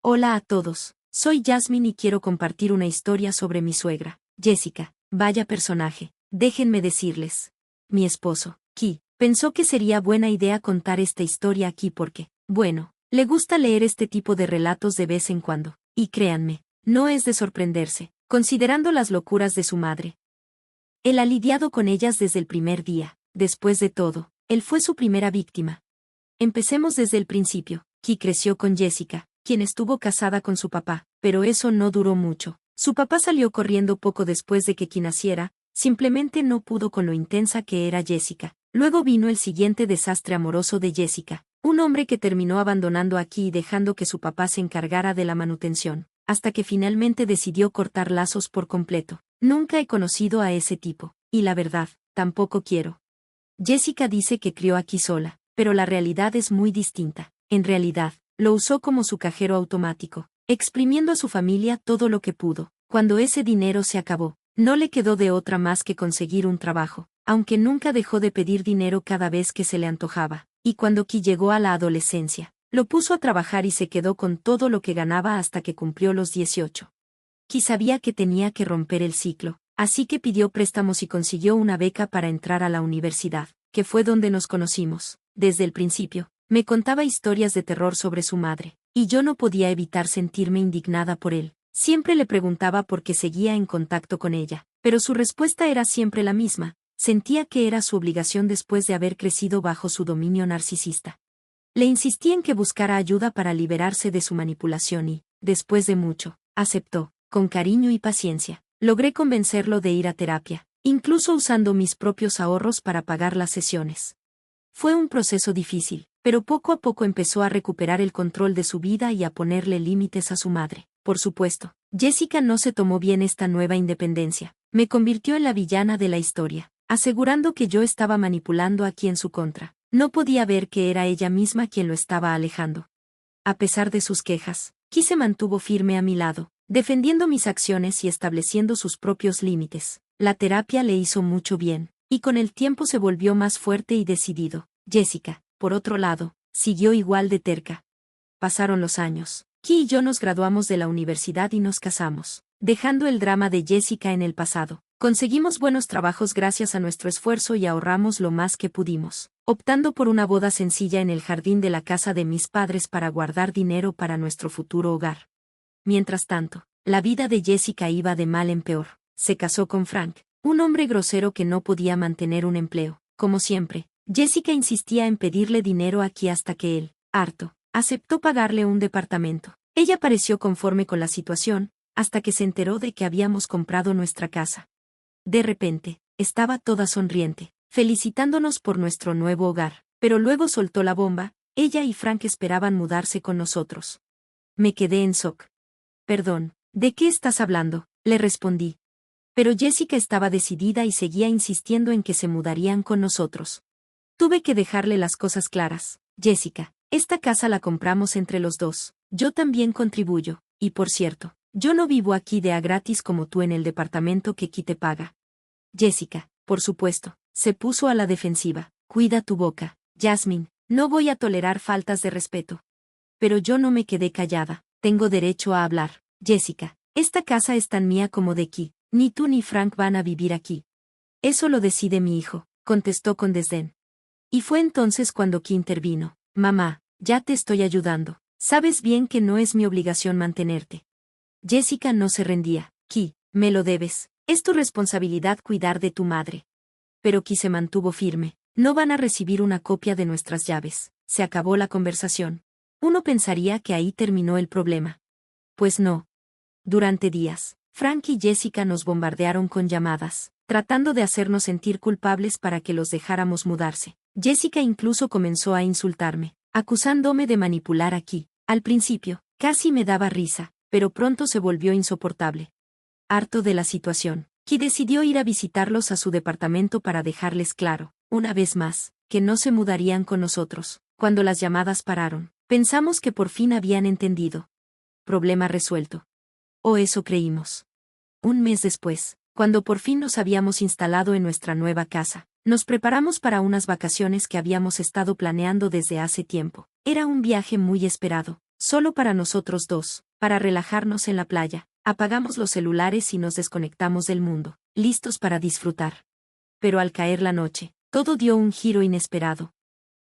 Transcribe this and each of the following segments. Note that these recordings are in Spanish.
Hola a todos, soy Jasmine y quiero compartir una historia sobre mi suegra, Jessica. Vaya personaje, déjenme decirles. Mi esposo, Ki, pensó que sería buena idea contar esta historia aquí porque, bueno, le gusta leer este tipo de relatos de vez en cuando, y créanme, no es de sorprenderse, considerando las locuras de su madre. Él ha lidiado con ellas desde el primer día, después de todo, él fue su primera víctima. Empecemos desde el principio. Ki creció con Jessica, quien estuvo casada con su papá, pero eso no duró mucho. Su papá salió corriendo poco después de que Ki naciera, simplemente no pudo con lo intensa que era Jessica. Luego vino el siguiente desastre amoroso de Jessica, un hombre que terminó abandonando a Ki y dejando que su papá se encargara de la manutención, hasta que finalmente decidió cortar lazos por completo. Nunca he conocido a ese tipo, y la verdad, tampoco quiero. Jessica dice que crió a Ki sola, pero la realidad es muy distinta. En realidad, lo usó como su cajero automático, exprimiendo a su familia todo lo que pudo. Cuando ese dinero se acabó, no le quedó de otra más que conseguir un trabajo, aunque nunca dejó de pedir dinero cada vez que se le antojaba. Y cuando Ki llegó a la adolescencia, lo puso a trabajar y se quedó con todo lo que ganaba hasta que cumplió los 18. Ki sabía que tenía que romper el ciclo, así que pidió préstamos y consiguió una beca para entrar a la universidad, que fue donde nos conocimos. Desde el principio, me contaba historias de terror sobre su madre, y yo no podía evitar sentirme indignada por él. Siempre le preguntaba por qué seguía en contacto con ella, pero su respuesta era siempre la misma: sentía que era su obligación después de haber crecido bajo su dominio narcisista. Le insistí en que buscara ayuda para liberarse de su manipulación y, después de mucho, aceptó, con cariño y paciencia. Logré convencerlo de ir a terapia, incluso usando mis propios ahorros para pagar las sesiones. Fue un proceso difícil, pero poco a poco empezó a recuperar el control de su vida y a ponerle límites a su madre. Por supuesto, Jessica no se tomó bien esta nueva independencia. Me convirtió en la villana de la historia, asegurando que yo estaba manipulando a Ki en su contra. No podía ver que era ella misma quien lo estaba alejando. A pesar de sus quejas, Ki se mantuvo firme a mi lado, defendiendo mis acciones y estableciendo sus propios límites. La terapia le hizo mucho bien, y con el tiempo se volvió más fuerte y decidido. Jessica, por otro lado, siguió igual de terca. Pasaron los años. Ki y yo nos graduamos de la universidad y nos casamos, dejando el drama de Jessica en el pasado. Conseguimos buenos trabajos gracias a nuestro esfuerzo y ahorramos lo más que pudimos, optando por una boda sencilla en el jardín de la casa de mis padres para guardar dinero para nuestro futuro hogar. Mientras tanto, la vida de Jessica iba de mal en peor. Se casó con Frank, un hombre grosero que no podía mantener un empleo. Como siempre, Jessica insistía en pedirle dinero a Ki hasta que él, harto, aceptó pagarle un departamento. Ella pareció conforme con la situación, hasta que se enteró de que habíamos comprado nuestra casa. De repente, estaba toda sonriente, felicitándonos por nuestro nuevo hogar, pero luego soltó la bomba. Ella y Frank esperaban mudarse con nosotros. Me quedé en shock. Perdón, ¿de qué estás hablando?, le respondí. Pero Jessica estaba decidida y seguía insistiendo en que se mudarían con nosotros. Tuve que dejarle las cosas claras. Jessica, esta casa la compramos entre los dos. Yo también contribuyo, y por cierto, yo no vivo aquí de a gratis como tú en el departamento que Ki te paga. Jessica, por supuesto, se puso a la defensiva. Cuida tu boca, Jasmine, no voy a tolerar faltas de respeto. Pero yo no me quedé callada. Tengo derecho a hablar. Jessica, esta casa es tan mía como de Ki. Ni tú ni Frank van a vivir aquí. Eso lo decide mi hijo, contestó con desdén. Y fue entonces cuando Ki intervino. Mamá, ya te estoy ayudando. Sabes bien que no es mi obligación mantenerte. Jessica no se rendía. Ki, me lo debes. Es tu responsabilidad cuidar de tu madre. Pero Ki se mantuvo firme. No van a recibir una copia de nuestras llaves. Se acabó la conversación. Uno pensaría que ahí terminó el problema. Pues no. Durante días, Frank y Jessica nos bombardearon con llamadas, tratando de hacernos sentir culpables para que los dejáramos mudarse. Jessica incluso comenzó a insultarme, acusándome de manipular a Ki. Al principio, casi me daba risa, pero pronto se volvió insoportable. Harto de la situación, Ki decidió ir a visitarlos a su departamento para dejarles claro, una vez más, que no se mudarían con nosotros. Cuando las llamadas pararon, pensamos que por fin habían entendido. Problema resuelto. O eso creímos. Un mes después, cuando por fin nos habíamos instalado en nuestra nueva casa, nos preparamos para unas vacaciones que habíamos estado planeando desde hace tiempo. Era un viaje muy esperado. Solo para nosotros dos, para relajarnos en la playa. Apagamos los celulares y nos desconectamos del mundo, listos para disfrutar. Pero al caer la noche, todo dio un giro inesperado.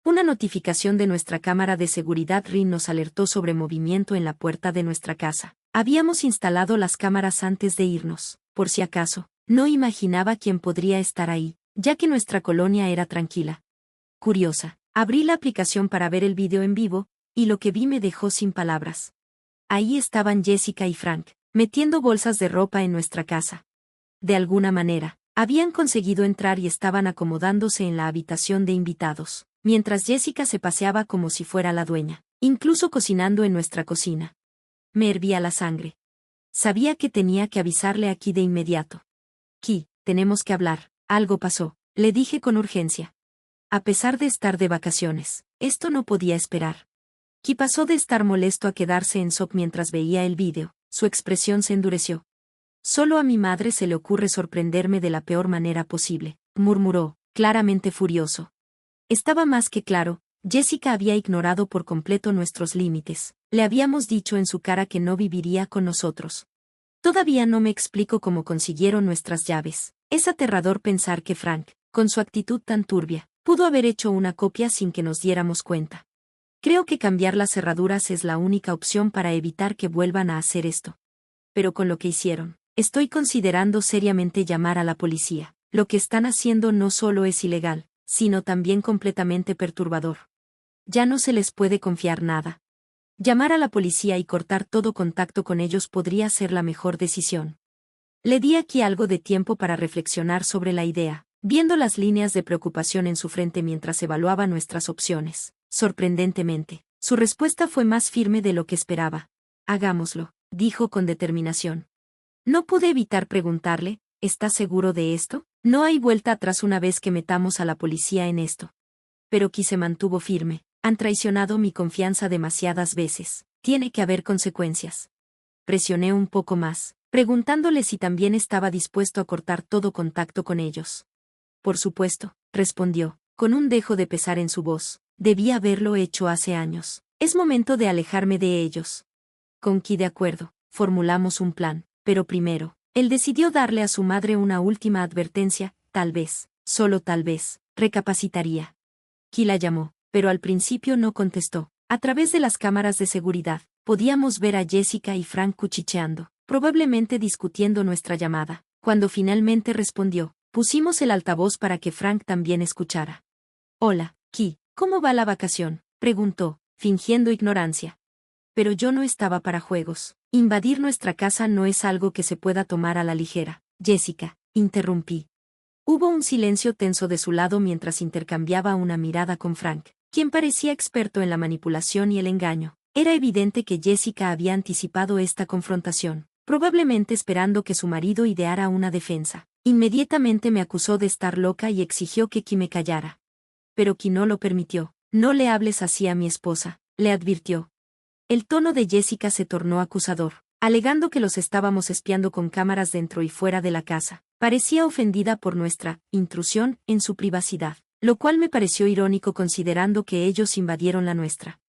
Una notificación de nuestra cámara de seguridad RIN nos alertó sobre movimiento en la puerta de nuestra casa. Habíamos instalado las cámaras antes de irnos, por si acaso. No imaginaba quién podría estar ahí, ya que nuestra colonia era tranquila. Curiosa, abrí la aplicación para ver el video en vivo, y lo que vi me dejó sin palabras. Ahí estaban Jessica y Frank, metiendo bolsas de ropa en nuestra casa. De alguna manera, habían conseguido entrar y estaban acomodándose en la habitación de invitados, mientras Jessica se paseaba como si fuera la dueña, incluso cocinando en nuestra cocina. Me hervía la sangre. Sabía que tenía que avisarle aquí de inmediato. Ki, tenemos que hablar, algo pasó, le dije con urgencia. A pesar de estar de vacaciones, esto no podía esperar. Ki pasó de estar molesto a quedarse en shock mientras veía el vídeo, su expresión se endureció. Solo a mi madre se le ocurre sorprenderme de la peor manera posible, murmuró, claramente furioso. Estaba más que claro, Jessica había ignorado por completo nuestros límites, le habíamos dicho en su cara que no viviría con nosotros. Todavía no me explico cómo consiguieron nuestras llaves. Es aterrador pensar que Frank, con su actitud tan turbia, pudo haber hecho una copia sin que nos diéramos cuenta. Creo que cambiar las cerraduras es la única opción para evitar que vuelvan a hacer esto. Pero con lo que hicieron, estoy considerando seriamente llamar a la policía. Lo que están haciendo no solo es ilegal, sino también completamente perturbador. Ya no se les puede confiar nada. Llamar a la policía y cortar todo contacto con ellos podría ser la mejor decisión. Le di aquí algo de tiempo para reflexionar sobre la idea, viendo las líneas de preocupación en su frente mientras evaluaba nuestras opciones. Sorprendentemente, su respuesta fue más firme de lo que esperaba. Hagámoslo, dijo con determinación. No pude evitar preguntarle, ¿estás seguro de esto? No hay vuelta atrás una vez que metamos a la policía en esto. Pero Ki se mantuvo firme. Han traicionado mi confianza demasiadas veces. Tiene que haber consecuencias. Presioné un poco más, preguntándole si también estaba dispuesto a cortar todo contacto con ellos. Por supuesto, respondió, con un dejo de pesar en su voz. Debí haberlo hecho hace años. Es momento de alejarme de ellos. Con Ki de acuerdo, formulamos un plan, pero primero, él decidió darle a su madre una última advertencia, tal vez, solo tal vez, recapacitaría. Ki la llamó, pero al principio no contestó. A través de las cámaras de seguridad, podíamos ver a Jessica y Frank cuchicheando, probablemente discutiendo nuestra llamada. Cuando finalmente respondió, pusimos el altavoz para que Frank también escuchara. Hola, Ki, ¿cómo va la vacación?, preguntó, fingiendo ignorancia. Pero yo no estaba para juegos. Invadir nuestra casa no es algo que se pueda tomar a la ligera. Jessica, interrumpí. Hubo un silencio tenso de su lado mientras intercambiaba una mirada con Frank, quien parecía experto en la manipulación y el engaño. Era evidente que Jessica había anticipado esta confrontación, probablemente esperando que su marido ideara una defensa. Inmediatamente me acusó de estar loca y exigió que Ki me callara. Pero Ki no lo permitió. No le hables así a mi esposa, le advirtió. El tono de Jessica se tornó acusador, alegando que los estábamos espiando con cámaras dentro y fuera de la casa. Parecía ofendida por nuestra intrusión en su privacidad, lo cual me pareció irónico considerando que ellos invadieron la nuestra.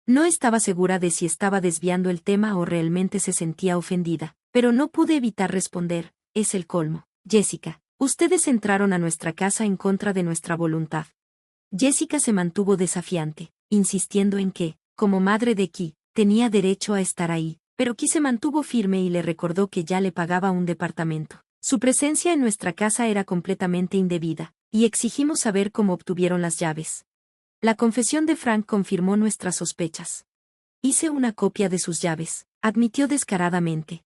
No estaba segura de si estaba desviando el tema o realmente se sentía ofendida, pero no pude evitar responder, es el colmo. Jessica, ustedes entraron a nuestra casa en contra de nuestra voluntad. Jessica se mantuvo desafiante, insistiendo en que, como madre de Ki, tenía derecho a estar ahí, pero Ki se mantuvo firme y le recordó que ya le pagaba un departamento. Su presencia en nuestra casa era completamente indebida, y exigimos saber cómo obtuvieron las llaves. La confesión de Frank confirmó nuestras sospechas. Hice una copia de sus llaves, admitió descaradamente.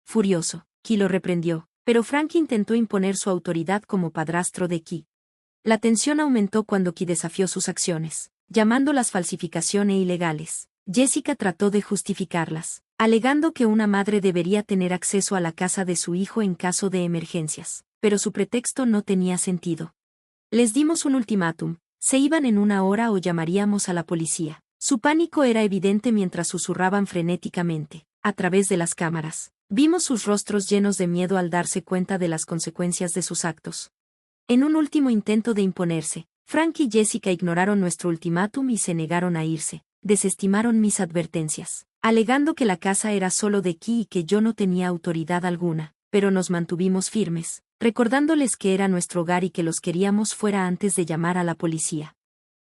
Furioso, Ki lo reprendió, pero Frank intentó imponer su autoridad como padrastro de Ki. La tensión aumentó cuando Ki desafió sus acciones, llamándolas falsificación e ilegales. Jessica trató de justificarlas, alegando que una madre debería tener acceso a la casa de su hijo en caso de emergencias, pero su pretexto no tenía sentido. Les dimos un ultimátum, se iban en 1 hora o llamaríamos a la policía. Su pánico era evidente mientras susurraban frenéticamente, a través de las cámaras. Vimos sus rostros llenos de miedo al darse cuenta de las consecuencias de sus actos. En un último intento de imponerse, Frank y Jessica ignoraron nuestro ultimátum y se negaron a irse. desestimaron mis advertencias, alegando que la casa era solo de Ki y que yo no tenía autoridad alguna, pero nos mantuvimos firmes, recordándoles que era nuestro hogar y que los queríamos fuera antes de llamar a la policía.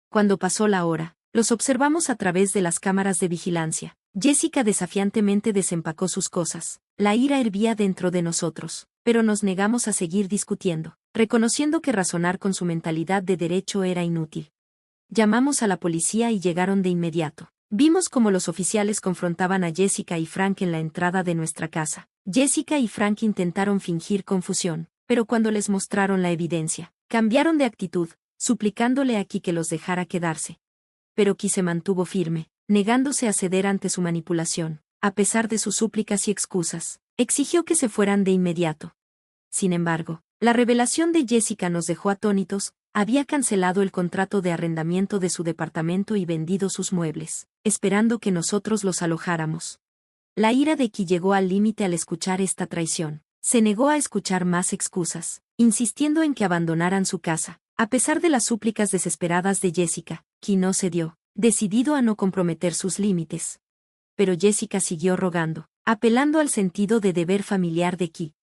Cuando pasó la hora, los observamos a través de las cámaras de vigilancia. Jessica desafiantemente desempacó sus cosas. La ira hervía dentro de nosotros, pero nos negamos a seguir discutiendo, reconociendo que razonar con su mentalidad de derecho era inútil. Llamamos a la policía y llegaron de inmediato. Vimos cómo los oficiales confrontaban a Jessica y Frank en la entrada de nuestra casa. Jessica y Frank intentaron fingir confusión, pero cuando les mostraron la evidencia, cambiaron de actitud, suplicándole a Ki que los dejara quedarse. Pero Ki se mantuvo firme, negándose a ceder ante su manipulación. A pesar de sus súplicas y excusas, exigió que se fueran de inmediato. Sin embargo, la revelación de Jessica nos dejó atónitos. Había cancelado el contrato de arrendamiento de su departamento y vendido sus muebles, esperando que nosotros los alojáramos. La ira de Ki llegó al límite al escuchar esta traición. Se negó a escuchar más excusas, insistiendo en que abandonaran su casa. A pesar de las súplicas desesperadas de Jessica, Ki no cedió, decidido a no comprometer sus límites. Pero Jessica siguió rogando, apelando al sentido de deber familiar de Ki.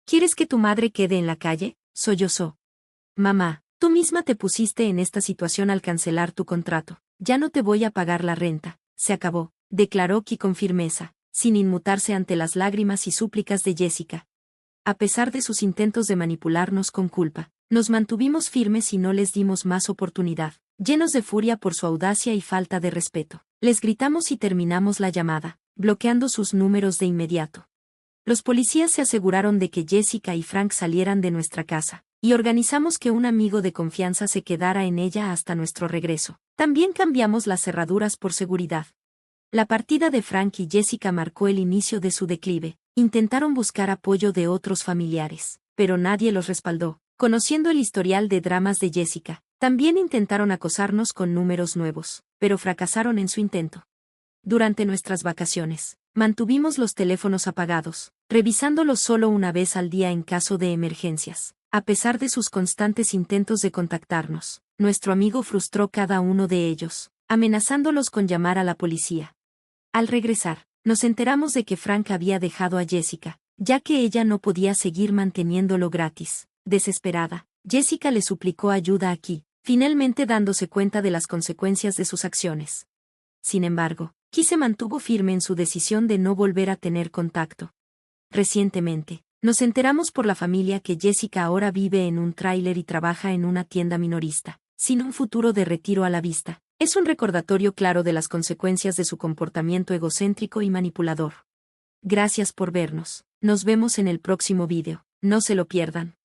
¿Quieres que tu madre quede en la calle?, sollozó. Mamá, tú misma te pusiste en esta situación al cancelar tu contrato. Ya no te voy a pagar la renta. Se acabó, declaró Ki con firmeza, sin inmutarse ante las lágrimas y súplicas de Jessica. A pesar de sus intentos de manipularnos con culpa, nos mantuvimos firmes y no les dimos más oportunidad. Llenos de furia por su audacia y falta de respeto, les gritamos y terminamos la llamada, bloqueando sus números de inmediato. Los policías se aseguraron de que Jessica y Frank salieran de nuestra casa, y organizamos que un amigo de confianza se quedara en ella hasta nuestro regreso. También cambiamos las cerraduras por seguridad. La partida de Frank y Jessica marcó el inicio de su declive. Intentaron buscar apoyo de otros familiares, pero nadie los respaldó. Conociendo el historial de dramas de Jessica, también intentaron acosarnos con números nuevos, pero fracasaron en su intento. Durante nuestras vacaciones, mantuvimos los teléfonos apagados, revisándolos solo una vez al día en caso de emergencias. A pesar de sus constantes intentos de contactarnos, nuestro amigo frustró cada uno de ellos, amenazándolos con llamar a la policía. Al regresar, nos enteramos de que Frank había dejado a Jessica, ya que ella no podía seguir manteniéndolo gratis. Desesperada, Jessica le suplicó ayuda a Ki, finalmente dándose cuenta de las consecuencias de sus acciones. Sin embargo, Ki se mantuvo firme en su decisión de no volver a tener contacto. Recientemente, nos enteramos por la familia que Jessica ahora vive en un tráiler y trabaja en una tienda minorista, sin un futuro de retiro a la vista. Es un recordatorio claro de las consecuencias de su comportamiento egocéntrico y manipulador. Gracias por vernos. Nos vemos en el próximo vídeo. No se lo pierdan.